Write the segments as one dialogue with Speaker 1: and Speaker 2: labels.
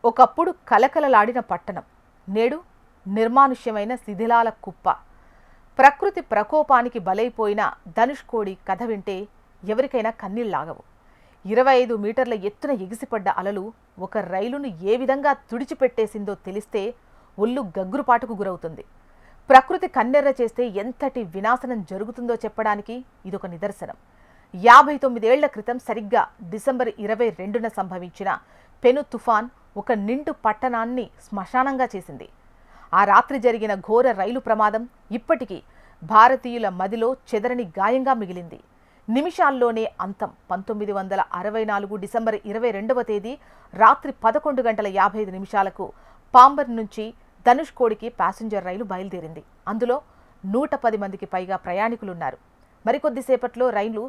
Speaker 1: ఒకప్పుడు కలకలలాడిన పట్టణం నేడు నిర్మానుష్యమైన శిథిలాల కుప్ప. ప్రకృతి ప్రకోపానికి బలైపోయిన ధనుష్కోడి కథ వింటే ఎవరికైనా కన్నీళ్లాగవు. 25 మీటర్ల ఎత్తున ఎగిసిపడ్డ అలలు ఒక రైలును ఏ విధంగా తుడిచిపెట్టేసిందో తెలిస్తే ఒళ్ళు గగ్గురుపాటుకు గురవుతుంది. ప్రకృతి కన్నెర్ర చేస్తే ఎంతటి వినాశనం జరుగుతుందో చెప్పడానికి ఇదొక నిదర్శనం. 59 ఏళ్ల క్రితం సరిగ్గా డిసెంబర్ 22న సంభవించిన పెను తుఫాన్ ఒక నిండు పట్టణాన్ని శ్మశానంగా చేసింది. ఆ రాత్రి జరిగిన ఘోర రైలు ప్రమాదం ఇప్పటికీ భారతీయుల మదిలో చెదరని గాయంగా మిగిలింది. నిమిషాల్లోనే అంతం. 1964 డిసెంబర్ 22వ తేదీ రాత్రి 11:55 పాంబర్ నుంచి ధనుష్కోడికి ప్యాసింజర్ రైలు బయలుదేరింది. అందులో 110 మందికి పైగా ప్రయాణికులున్నారు. మరికొద్దిసేపట్లో రైలు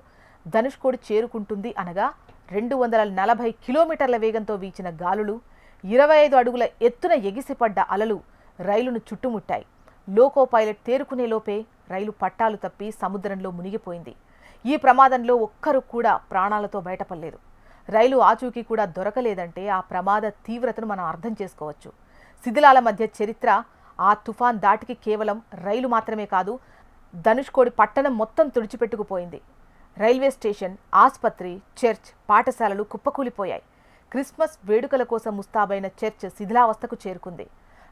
Speaker 1: ధనుష్కోడి చేరుకుంటుంది అనగా 240 కిలోమీటర్ల వేగంతో వీచిన గాలులు, 25 అడుగుల ఎత్తున ఎగిసిపడ్డ అలలు రైలును చుట్టుముట్టాయి. లోకో పైలట్ తేరుకునే లోపే రైలు పట్టాలు తప్పి సముద్రంలో మునిగిపోయింది. ఈ ప్రమాదంలో ఒక్కరు కూడా ప్రాణాలతో బయటపడలేదు. రైలు ఆచూకీ కూడా దొరకలేదంటే ఆ ప్రమాద తీవ్రతను మనం అర్థం చేసుకోవచ్చు. శిథిలాల మధ్య చరిత్ర. ఆ తుఫాన్ దాటికి కేవలం రైలు మాత్రమే కాదు, ధనుష్కోడి పట్టణం మొత్తం తుడిచిపెట్టుకుపోయింది. రైల్వే స్టేషన్, ఆసుపత్రి, చర్చ్, పాఠశాలలు కుప్పకూలిపోయాయి. క్రిస్మస్ వేడుకల కోసం ముస్తాబైన చర్చ్ శిథిలావస్థకు చేరుకుంది.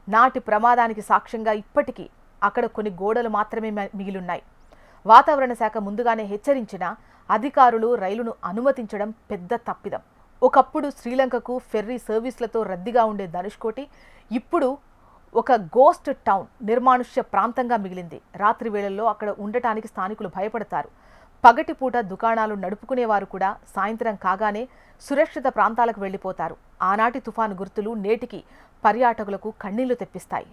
Speaker 1: నాటి ప్రమాదానికి సాక్ష్యంగా ఇప్పటికీ అక్కడ కొన్ని గోడలు మాత్రమే మిగిలున్నాయి. వాతావరణ శాఖ ముందుగానే హెచ్చరించిన అధికారులు రైలును అనుమతించడం పెద్ద తప్పిదం. ఒకప్పుడు శ్రీలంకకు ఫెర్రీ సర్వీసులతో రద్దీగా ఉండే ధనుష్కోటి ఇప్పుడు ఒక గోస్ట్ టౌన్, నిర్మానుష్య ప్రాంతంగా మిగిలింది. రాత్రి వేళల్లో అక్కడ ఉండటానికి స్థానికులు భయపడతారు. పగటిపూట దుకాణాలు నడుపుకునేవారు కూడా సాయంత్రం కాగానే సురక్షిత ప్రాంతాలకు వెళ్లిపోతారు. ఆనాటి తుఫాను గుర్తులు నేటికి పర్యాటకులకు కన్నీళ్లు తెప్పిస్తాయి.